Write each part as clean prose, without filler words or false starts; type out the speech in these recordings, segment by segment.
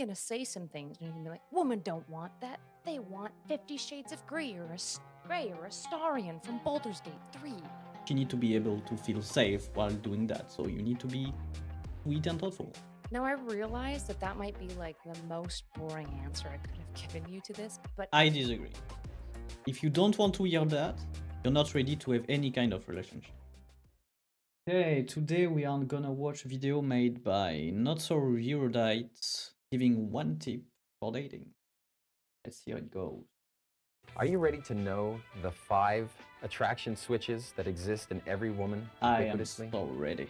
going to say some things and you're going to be like, women don't want that. They want 50 Shades of Grey or a Starion from Baldur's Gate 3. You need to be able to feel safe while doing that, so you need to be sweet and thoughtful. Now, I realize that might be like the most boring answer I could have given you to this, but I disagree. If you don't want to hear that, you're not ready to have any kind of relationship. Okay, today we are gonna watch a video made by NotSoErudite giving one tip for dating. Let's see how it goes. Are you ready to know the 5 attraction switches that exist in every woman I am ubiquitously? so ready.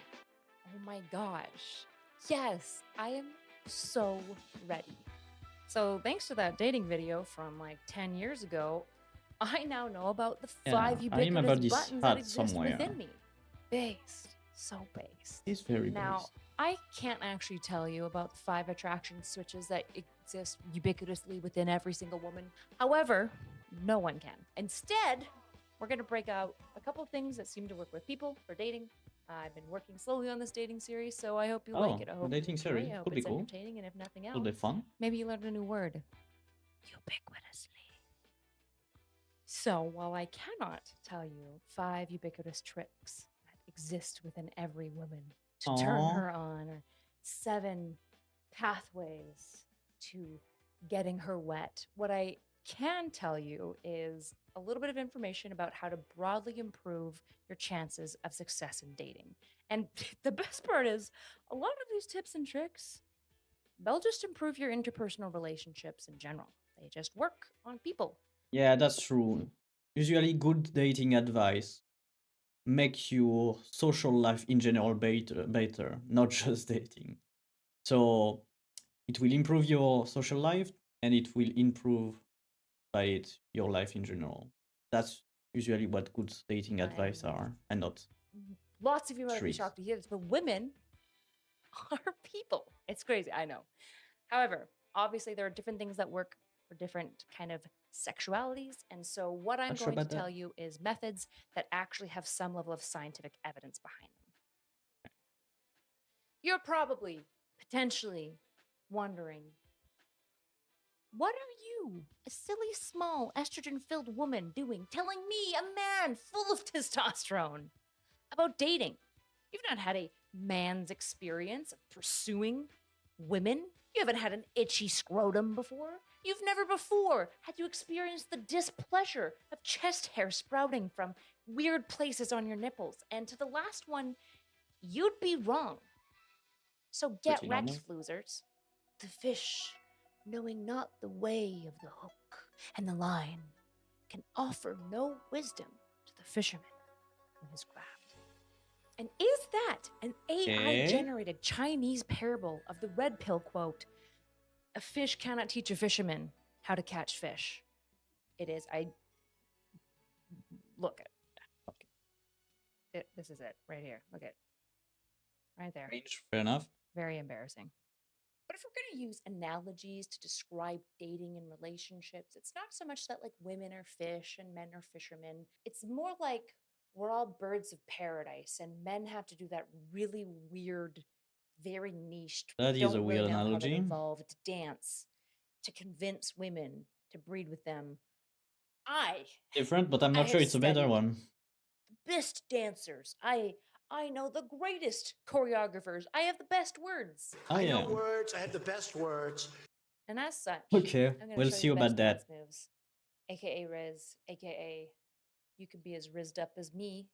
oh my gosh. Yes, I am so ready. So thanks to that dating video from like 10 years ago, I now know about the 5 I remember ubiquitous this buttons that hat exist somewhere. within me. Based. So based. It's very Now, based. I can't actually tell you about the 5 attraction switches that exist ubiquitously within every single woman. However, no one can. Instead, we're going to break out a couple things that seem to work with people for dating. I've been working slowly on this dating series, so I hope you like it. I hope dating you enjoy series it. I hope could be it's cool. entertaining, and if nothing else, Could be fun. maybe you learned a new word. Ubiquitously. So, while I cannot tell you 5 ubiquitous tricks that exist within every woman to turn Aw. her on, or 7 pathways to getting her wet, what I can tell you is a little bit of information about how to broadly improve your chances of success in dating. And the best part is, a lot of these tips and tricks, they'll just improve your interpersonal relationships in general. They just work on people. Yeah, that's true. Usually good dating advice makes your social life in general better, not just dating. So it will improve your social life and it will improve by it your life in general. That's usually what good dating advice are, and not Lots of you might be tricks. shocked to hear this, but women are people. It's crazy, I know. However, obviously there are different things that work for different kind of sexualities. And so what I'm Not sure going to about that. tell you is methods that actually have some level of scientific evidence behind them. You're probably potentially wondering, what are you, a silly, small, estrogen-filled woman, doing telling me, a man full of testosterone, about dating? You've not had a man's experience of pursuing women. You haven't had an itchy scrotum before. You've never before had to experience the displeasure of chest hair sprouting from weird places on your nipples. And to the last one, you'd be wrong. So get Pretty wrecked, normal. floozers. The fish, knowing not the way of the hook and the line, can offer no wisdom to the fisherman in his craft. And is that an AI-generated Chinese parable of the red pill quote, "A fish cannot teach a fisherman how to catch fish"? It is. Look at it. This is it right here. Look at right there. Fair enough. Very embarrassing. But if we're going to use analogies to describe dating and relationships, it's not so much that like women are fish and men are fishermen. It's more like we're all birds of paradise and men have to do that really weird, very niche, That is don't a really weird know how analogy. to evolve, to dance, to convince women to breed with them. Different, but I'm not sure it's a better one. The best dancers. I know the greatest choreographers. I have the best words. Oh, I yeah. know words. I have the best words. And as such, Okay, I'm gonna we'll show see you the about best that. dance moves, aka Riz, aka you can be as rizzed up as me,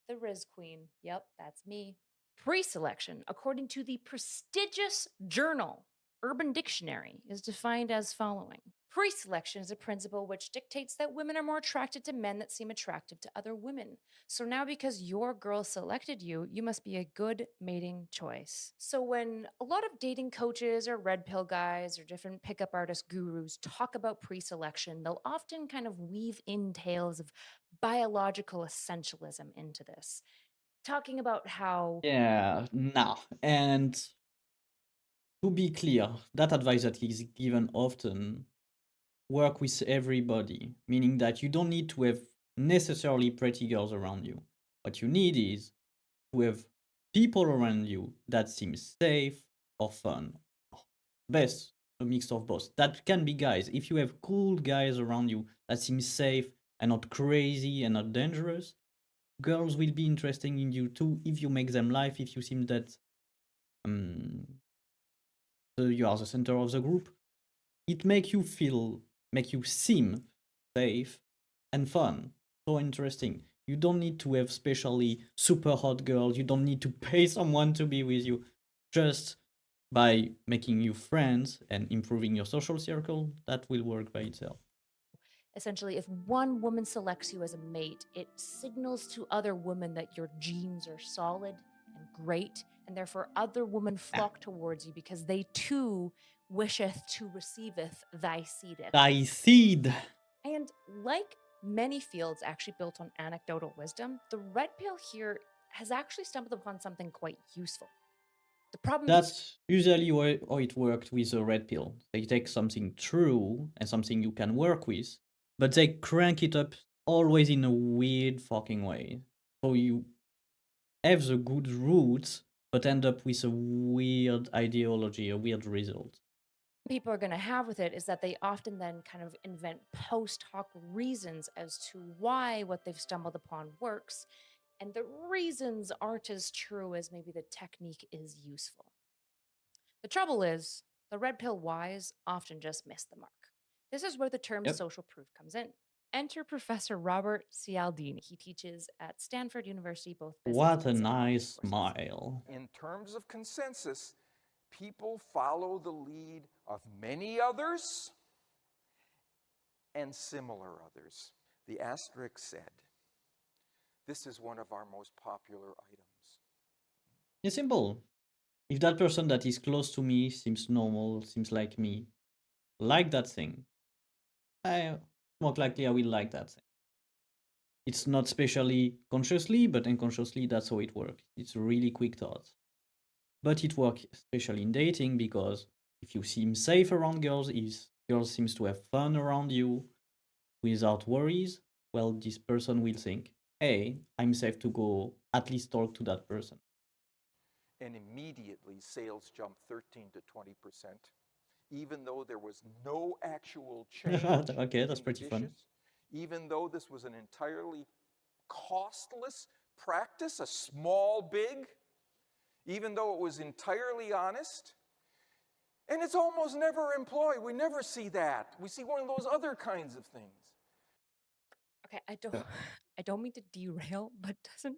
the Riz Queen. Yep, that's me. Pre-selection, according to the prestigious journal Urban Dictionary, is defined as following. Pre-selection is a principle which dictates that women are more attracted to men that seem attractive to other women. So now because your girl selected you, you must be a good mating choice. So when a lot of dating coaches or red pill guys or different pickup artist gurus talk about pre-selection, they'll often kind of weave in tales of biological essentialism into this. Talking about how... Yeah, no. And to be clear, that advice that is given often work with everybody, meaning that you don't need to have necessarily pretty girls around you. What you need is to have people around you that seem safe or fun. Best a mix of both. That can be guys. If you have cool guys around you that seem safe and not crazy and not dangerous, girls will be interested in you too if you make them laugh, if you seem that um, you are the center of the group. It make you seem safe and fun. So interesting. You don't need to have specially super hot girls. You don't need to pay someone to be with you. Just by making you friends and improving your social circle, that will work by itself. Essentially, if one woman selects you as a mate, it signals to other women that your genes are solid and great, and therefore other women flock towards you because they too wisheth to receiveth thy seedeth. Thy seed. And like many fields actually built on anecdotal wisdom, the red pill here has actually stumbled upon something quite useful. The problem is That's usually how it worked with a red pill. They take something true and something you can work with, but they crank it up always in a weird fucking way. So you have the good roots, but end up with a weird ideology, a weird result. people are going to have with it is that they often then kind of invent post hoc reasons as to why what they've stumbled upon works. And the reasons aren't as true as maybe the technique is useful. The trouble is, the red pill whys often just miss the mark. This is where the term Yep. social proof comes in. Enter Professor Robert Cialdini. He teaches at Stanford University, both business What a and nice courses. smile. In terms of consensus, people follow the lead of many others and similar others. The asterisk said, this is one of our most popular items. It's simple. If that person that is close to me seems normal, seems like me, like that thing, most likely I will like that thing. It's not specially consciously, but unconsciously that's how it works. It's a really quick thought. But it works especially in dating because if you seem safe around girls, if girls seems to have fun around you without worries, well, this person will think, hey, I'm safe to go at least talk to that person. And immediately sales jumped 13 to 20%, even though there was no actual change Okay, that's in pretty fun. dishes, even though this was an entirely costless practice, a small big, even though it was entirely honest. And it's almost never employed. We never see that. We see one of those other kinds of things. Okay, I don't mean to derail, but doesn't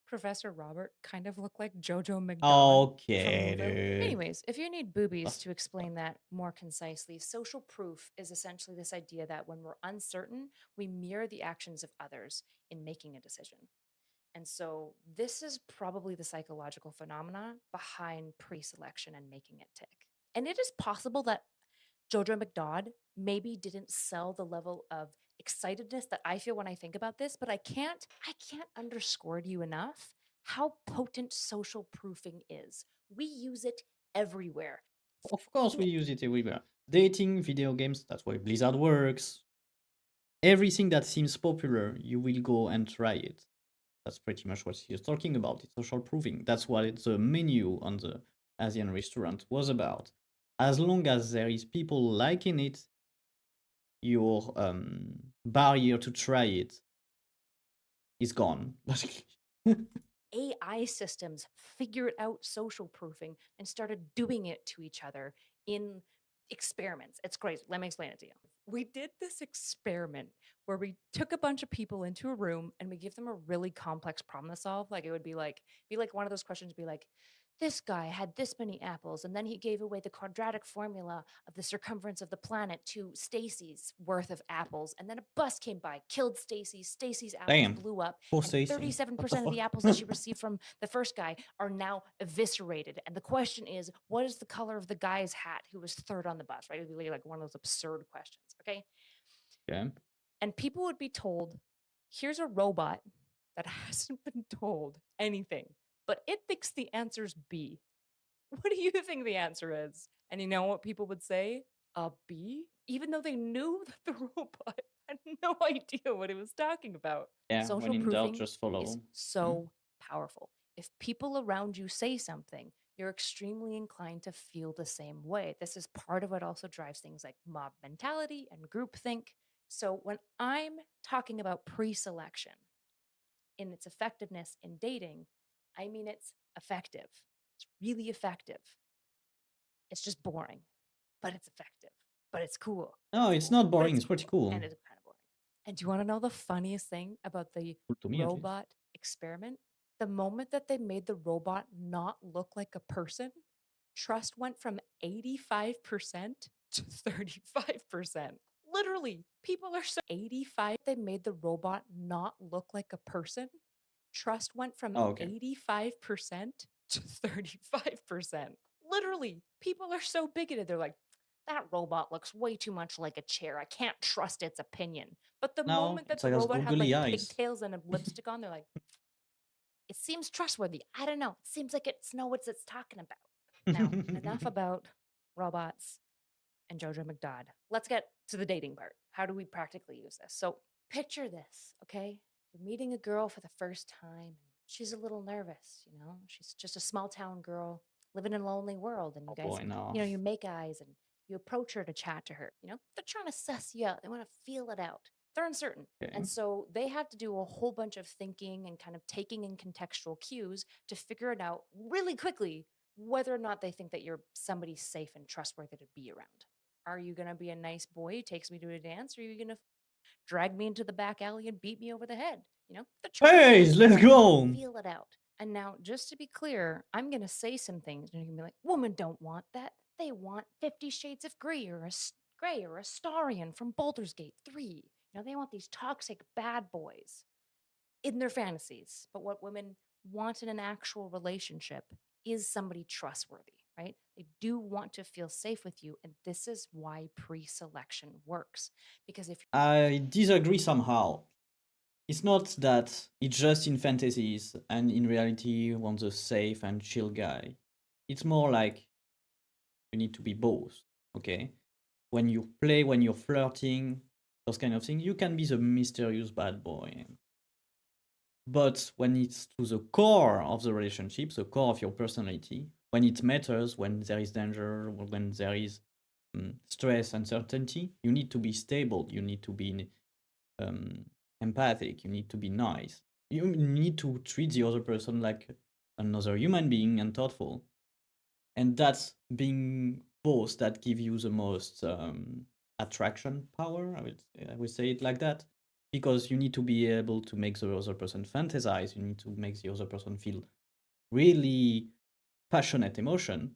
Professor Robert kind of look like Jojo McDonald Okay, from Moving? dude. Anyways, if you need boobies That's to explain that more concisely, social proof is essentially this idea that when we're uncertain, we mirror the actions of others in making a decision. And so this is probably the psychological phenomena behind pre-selection and making it tick. And it is possible that Jojo McDonald maybe didn't sell the level of excitedness that I feel when I think about this, but I can't underscore to you enough how potent social proofing is. We use it everywhere. Of course, we use it everywhere. Dating, video games, that's why Blizzard works. Everything that seems popular, you will go and try it. That's pretty much what he's talking about. It's social proofing. That's what the menu on the Asian restaurant was about. As long as there is people liking it, your barrier to try it is gone. AI systems figured out social proofing and started doing it to each other in experiments. It's crazy. Let me explain it to you. We did this experiment where we took a bunch of people into a room and we give them a really complex problem to solve. Like it would be like one of those questions be like, this guy had this many apples, and then he gave away the quadratic formula of the circumference of the planet to Stacy's worth of apples. And then a bus came by, killed Stacy. Stacy's apples Damn. blew up. Poor And Stacy. 37% of the apples that she received from the first guy are now eviscerated. And the question is, what is the color of the guy's hat who was third on the bus, right? It would be like one of those absurd questions, okay? Okay. And people would be told, here's a robot that hasn't been told anything, but it thinks the answer's B. What do you think the answer is? And you know what people would say? A B? Even though they knew that the robot had no idea what it was talking about. Yeah, Social when in doubt, proofing just follow. is so powerful. If people around you say something, you're extremely inclined to feel the same way. This is part of what also drives things like mob mentality and groupthink. So when I'm talking about pre-selection in its effectiveness in dating, I mean it's effective. It's really effective. It's just boring, but it's effective. But it's cool. No, it's not But boring. it's It's pretty cool. cool. And it's kind of boring. And do you want to know the funniest thing about the Cool to me, at least. robot experiment? The moment that they made the robot not look like a person, trust went from 85% to 35%. Literally, people are so 85. They made the robot not look like a person. Trust went from Oh, okay. 85% to 35%. Literally, people are so bigoted. They're like, that robot looks way too much like a chair. I can't trust its opinion. But the Now moment that it's the like has robot had googly like eyes. pigtails and a lipstick on, they're like, it seems trustworthy. I don't know. It seems like it's know what it's talking about. Now, enough about robots and Jojo McDodd. Let's get to the dating part. How do we practically use this? So picture this, okay? You're meeting a girl for the first time. She's a little nervous, you know? She's just a small town girl living in a lonely world. And you Oh guys, boy, no. you know, you make eyes and you approach her to chat to her. You know, they're trying to suss you out. They want to feel it out. They're uncertain. Okay. And so they have to do a whole bunch of thinking and kind of taking in contextual cues to figure it out really quickly whether or not they think that you're somebody safe and trustworthy to be around. Are you going to be a nice boy who takes me to a dance? Or are you going to drag me into the back alley and beat me over the head? You know, they're trying Hey, to let's go. feel it out. And now, just to be clear, I'm going to say some things, and you're going to be like, women don't want that. They want 50 Shades of Grey or Grey or Astarion from Baldur's Gate 3. You know, they want these toxic bad boys in their fantasies. But what women want in an actual relationship is somebody trustworthy, right? They do want to feel safe with you. And this is why pre-selection works. Because if I disagree somehow. It's not that it's just in fantasies and in reality you want a safe and chill guy. It's more like you need to be both, okay? When you play, when you're flirting, those kind of things, you can be the mysterious bad boy. But when it's to the core of the relationship, the core of your personality, when it matters, when there is danger, when there is stress, uncertainty, you need to be stable. You need to be empathic. You need to be nice. You need to treat the other person like another human being and thoughtful. And that's being both that give you the most attraction power. I would say it like that, because you need to be able to make the other person fantasize. You need to make the other person feel really passionate emotion,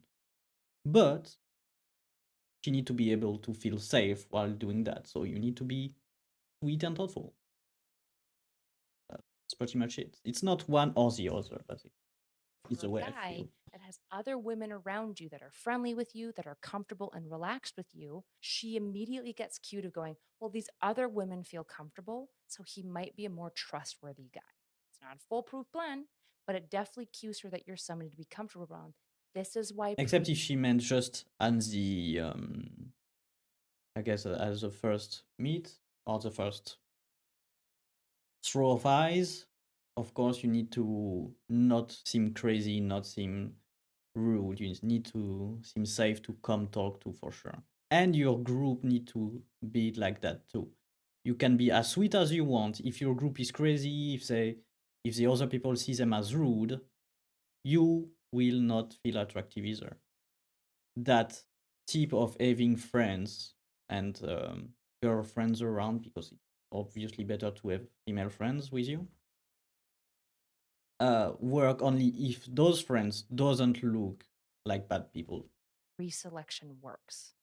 but you need to be able to feel safe while doing that. So you need to be sweet and thoughtful. That's pretty much it. It's not one or the other, but it's for the a way I guy feel. that has other women around you that are friendly with you, that are comfortable and relaxed with you, she immediately gets cued of going, well, these other women feel comfortable, so he might be a more trustworthy guy. It's not a foolproof plan, but it definitely cues her that you're somebody to be comfortable around. This is why Except if she meant just on the, I guess, as the first meet or the first throw of eyes. Of course, you need to not seem crazy, not seem rude. You need to seem safe to come talk to for sure. And your group need to be like that too. You can be as sweet as you want. If your group is crazy, if the other people see them as rude, you will not feel attractive either. That tip of having friends and girlfriends around, because it's obviously better to have female friends with you, work only if those friends doesn't look like bad people. pre-selection works.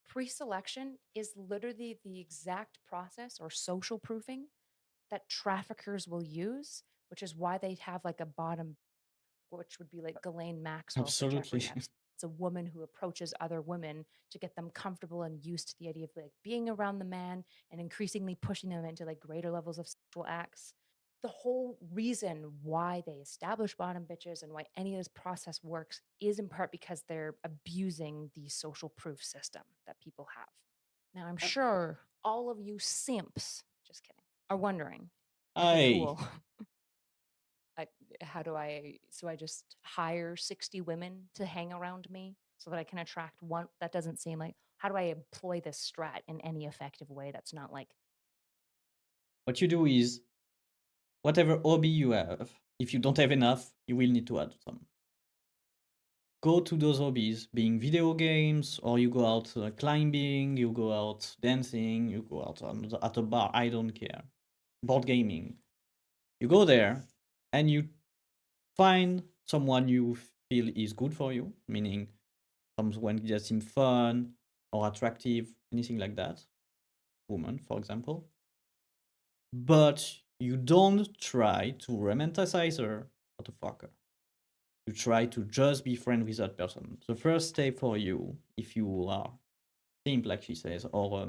Pre-selection is literally the exact process or social proofing that traffickers will use, which is why they have like a bottom, which would be like Ghislaine Maxwell for Jeffrey Absolutely. Epstein. It's a woman who approaches other women to get them comfortable and used to the idea of like being around the man and increasingly pushing them into like greater levels of sexual acts. The whole reason why they establish bottom bitches and why any of this process works is in part because they're abusing the social proof system that people have. Now, I'm sure all of you simps, just kidding, are wondering, okay, Hey, cool. So I just hire 60 women to hang around me so that I can attract one? That doesn't seem like, how do I employ this strat in any effective way that's not like, What you do is, whatever hobby you have, if you don't have enough, you will need to add some. Go to those hobbies, being video games, or you go out climbing, you go out dancing, you go out at a bar, I don't care. Board gaming. You go there and you find someone you feel is good for you, meaning someone that seems fun or attractive, anything like that. Woman, for example. But you don't try to romanticize her or to fuck her. You try to just be friends with that person. The first step for you, if you are simp, like she says, or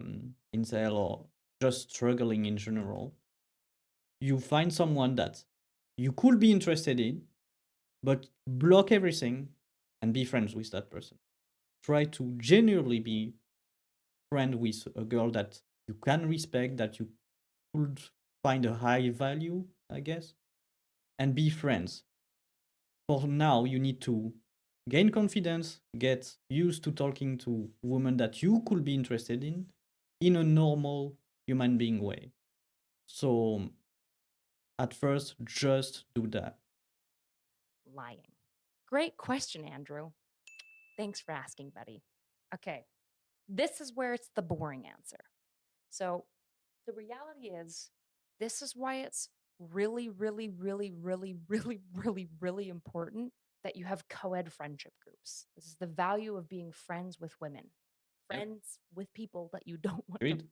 incel, or just struggling in general, you find someone that you could be interested in, but block everything and be friends with that person. Try to genuinely be friend with a girl that you can respect, that you could find a high value, I guess, and be friends. For now, you need to gain confidence, get used to talking to women that you could be interested in a normal human being way. So at first, just do that. lying? Great question, Andrew. Thanks for asking, buddy. Okay, this is where it's the boring answer. So the reality is, this is why it's really, really, really, really, really, really, really important that you have co-ed friendship groups. This is the value of being friends with women, Yep. friends with people that you don't want to. Agreed.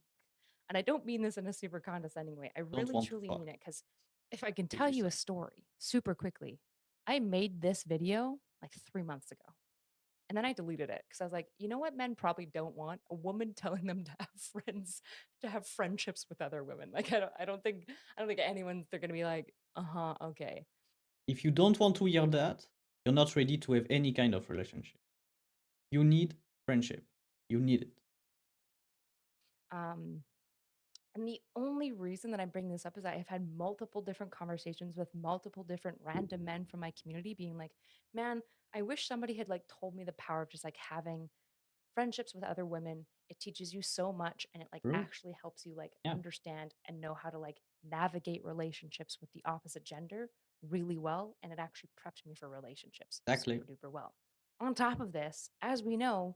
And I don't mean this in a super condescending way. I really want to truly fuck. mean it, because if I can tell you a story super quickly, I made this video like 3 months ago. And then I deleted it because I was like, you know what men probably don't want? A woman telling them to have friends, to have friendships with other women. Like I don't think anyone's they're gonna be like, uh-huh, okay. If you don't want to hear that, you're not ready to have any kind of relationship. You need friendship. You need it. Um, and the only reason that I bring this up is I have had multiple different conversations with multiple different random men from my community being like, man, I wish somebody had like told me the power of just like having friendships with other women. It teaches you so much, and it like True. actually helps you like Yeah. understand and know how to like navigate relationships with the opposite gender really well, and it actually prepped me for relationships Exactly. super duper well. On top of this, as we know,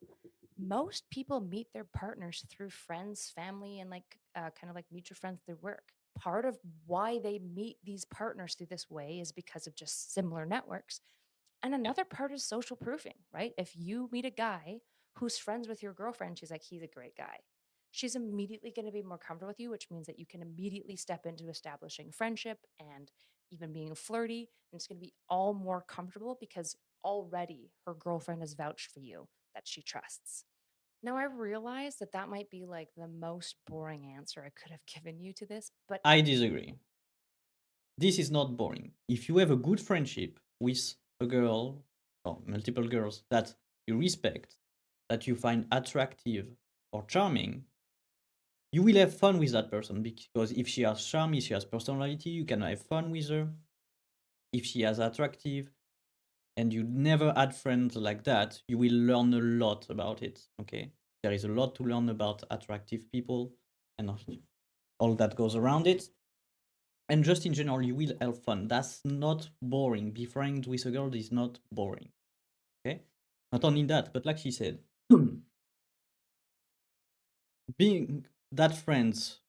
most people meet their partners through friends, family, and like kind of like mutual friends through work. Part of why they meet these partners through this way is because of just similar networks. And another part is social proofing, right? If you meet a guy who's friends with your girlfriend, she's like, he's a great guy. She's immediately going to be more comfortable with you, which means that you can immediately step into establishing friendship and even being flirty. And it's going to be all more comfortable because already her girlfriend has vouched for you that she trusts. Now, I realize that that might be like the most boring answer I could have given you to this, but I disagree. This is not boring. If you have a good friendship with a girl or multiple girls that you respect, that you find attractive or charming, you will have fun with that person, because if she has charm, if she has personality, you can have fun with her. If she has attractive and you never had friends like that, you will learn a lot about it. Okay, there is a lot to learn about attractive people and all that goes around it. And just in general, you will have fun. That's not boring. Be friends with a girl is not boring. Okay, not only that, but like she said, being that friends,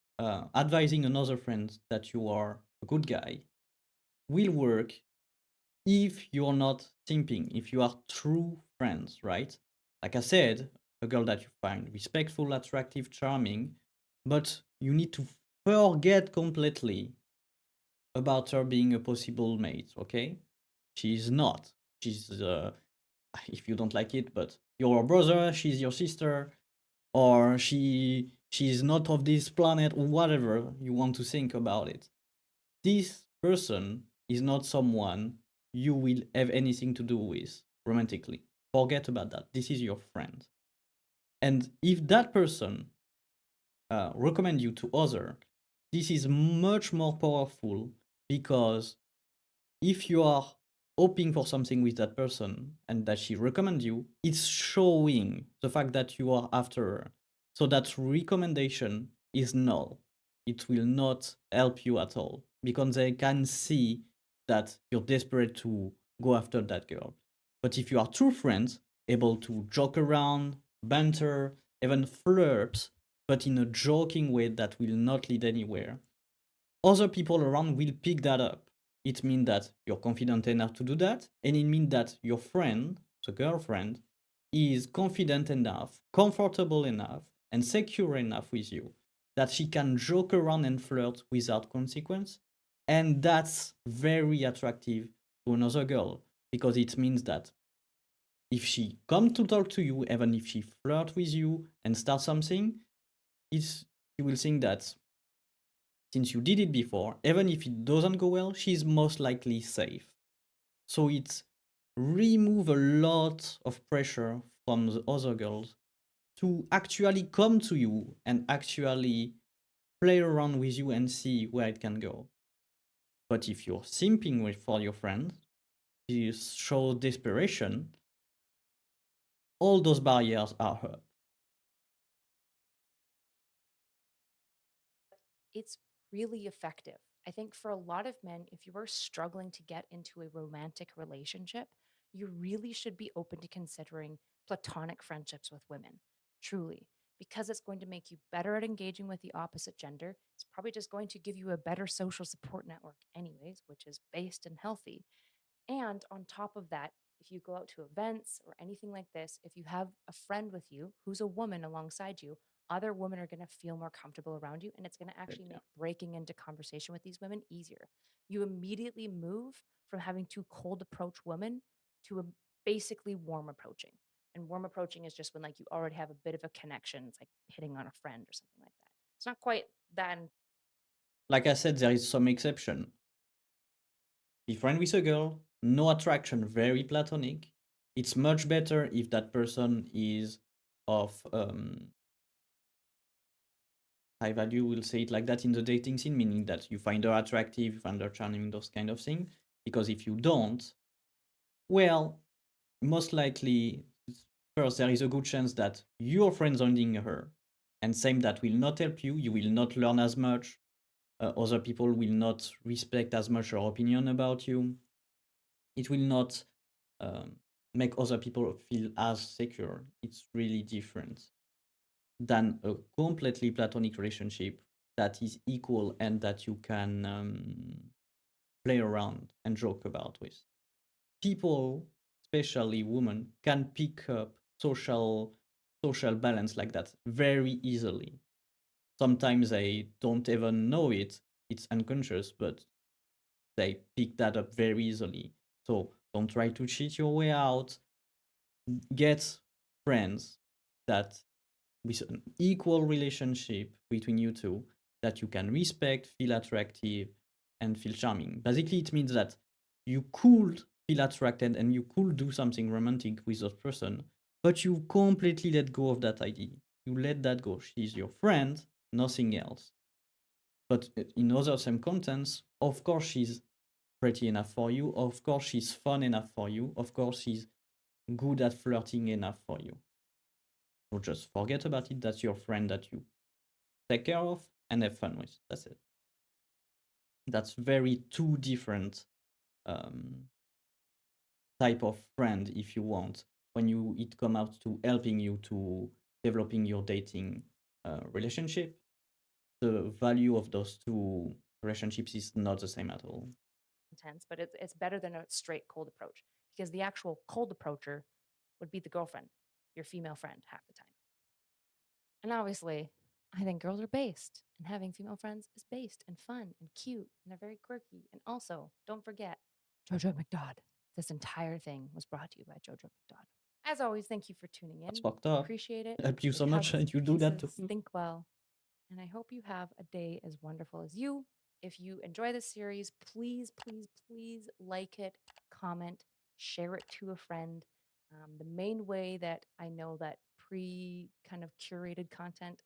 advising another friend that you are a good guy will work if you're not simping, if you are true friends, right? Like I said, a girl that you find respectful, attractive, charming, but you need to forget completely about her being a possible mate, okay? She's not. She's, if you don't like it, but you're a brother, she's your sister, or she's not of this planet, or whatever you want to think about it. This person is not someone you will have anything to do with romantically. Forget about that. This is your friend. And if that person recommend you to other, this is much more powerful because if you are hoping for something with that person and that she recommends you, it's showing the fact that you are after her. So that recommendation is null. It will not help you at all because they can see that you're desperate to go after that girl. But if you are true friends, able to joke around, banter, even flirt, but in a joking way that will not lead anywhere, other people around will pick that up. It means that you're confident enough to do that, and it means that your friend, the girlfriend, is confident enough, comfortable enough, and secure enough with you that she can joke around and flirt without consequence. And that's very attractive to another girl because it means that if she come to talk to you, even if she flirt with you and start something, it's you will think that since you did it before, even if it doesn't go well, she's most likely safe. So it remove a lot of pressure from the other girls to actually come to you and actually play around with you and see where it can go. But if you're simping with for your friend, you show desperation, all those barriers are up. It's really effective. I think for a lot of men, if you are struggling to get into a romantic relationship, you really should be open to considering platonic friendships with women, truly, because it's going to make you better at engaging with the opposite gender. It's probably just going to give you a better social support network, anyways, which is based and healthy. And on top of that, if you go out to events or anything like this, if you have a friend with you who's a woman alongside you, other women are going to feel more comfortable around you. And it's going to actually Yeah. make breaking into conversation with these women easier. You immediately move from having to cold approach women to a basically warm approaching. And warm approaching is just when like you already have a bit of a connection. It's like hitting on a friend or something like that. It's not quite that. Like I said, there is some exception. Be friend with a girl, no attraction, very platonic. It's much better if that person is of high value, we'll say it like that in the dating scene, meaning that you find her attractive, you find her charming, those kind of things. Because if you don't, well, most likely, first, there is a good chance that you're friend-zoning her, and same that will not help you. You will not learn as much. Other people will not respect as much your opinion about you. It will not um, make other people feel as secure. It's really different than a completely platonic relationship that is equal and that you can play around and joke about with. People, especially women, can pick up social balance like that very easily. Sometimes they don't even know it; it's unconscious, but they pick that up very easily. So don't try to cheat your way out. Get friends that with an equal relationship between you two that you can respect, feel attractive, and feel charming. Basically, it means that you could feel attracted and you could do something romantic with that person, but you completely let go of that idea. You let that go. She's your friend, nothing else. But in other same contents, of course, she's pretty enough for you. Of course, she's fun enough for you. Of course, she's good at flirting enough for you. So just forget about it. That's your friend that you take care of and have fun with. That's it. That's very two different um, type of friend, if you want, when it come out to helping you to developing your dating relationship. The value of those two relationships is not the same at all. Intense, but it's better than a straight cold approach because the actual cold approacher would be the girlfriend, your female friend, half the time. And obviously, I think girls are based, and having female friends is based and fun and cute, and they're very quirky. And also, don't forget Jojo McDodd. This entire thing was brought to you by Jojo McDodd. As always, thank you for tuning That's in. fucked up. Appreciate it. Help you so Big much, hugs, and you do that kisses, too. think well, and I hope you have a day as wonderful as you. If you enjoy this series, please, please, please like it, comment, share it to a friend. The main way that I know that kind of curated content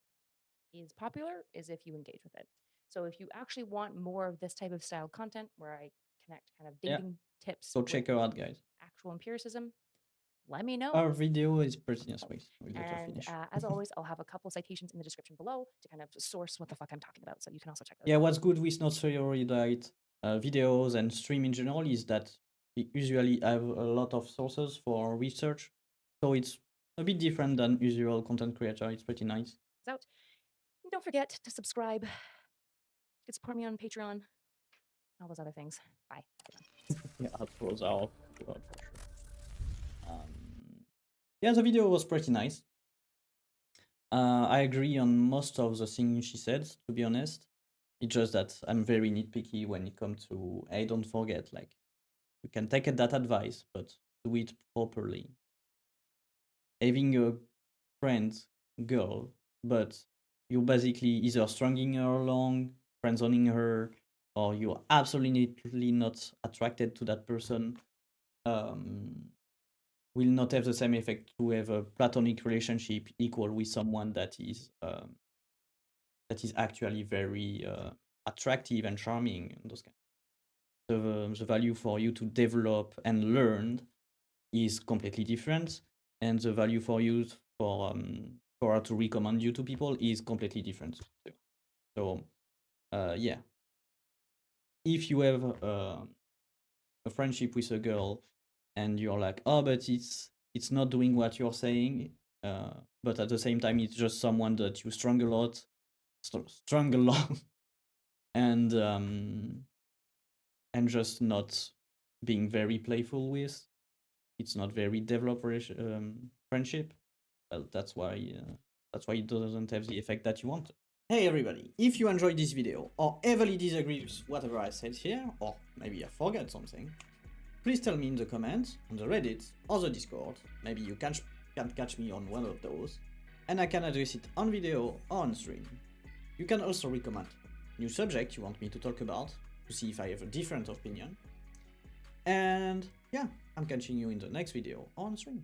is popular is if you engage with it. So if you actually want more of this type of style content where I connect kind of Yeah. dating tips So with check her out, guys. actual empiricism, let me know. Our video is pretty nice. Wait, we'll let her And finish. as always, I'll have a couple citations in the description below to kind of source what the fuck I'm talking about. So you can also check those Yeah, out. what's good with NotSoErudite videos and stream in general is that we usually have a lot of sources for research. So it's a bit different than usual content creator. It's pretty nice. Out. And don't forget to subscribe. You can support me on Patreon and all those other things. Bye. Yeah, outros are for sure. Yeah, the video was pretty nice. I agree on most of the things she said, to be honest. It's just that I'm very nitpicky when it comes to, hey, don't forget, like, you can take that advice, but do it properly. Having a friend, girl, but you're basically either stringing her along, friendzoning her, or you're absolutely not attracted to that person, will not have the same effect to have a platonic relationship equal with someone that is actually very attractive and charming and those kind. The value for you to develop and learn is completely different, and the value for you for her to recommend you to people is completely different too. So yeah, if you have a friendship with a girl and you're like, oh, but it's not doing what you're saying, but at the same time it's just someone that you strung a lot, and just not being very playful with, it's not very developed friendship. Well, that's why it doesn't have the effect that you want. Hey everybody, if you enjoyed this video or heavily disagree with whatever I said here, or maybe I forgot something, please tell me in the comments, on the Reddit or the Discord. Maybe you can catch me on one of those, and I can address it on video or on stream. You can also recommend new subject you want me to talk about, to see if I have a different opinion. And yeah, I'm catching you in the next video on stream.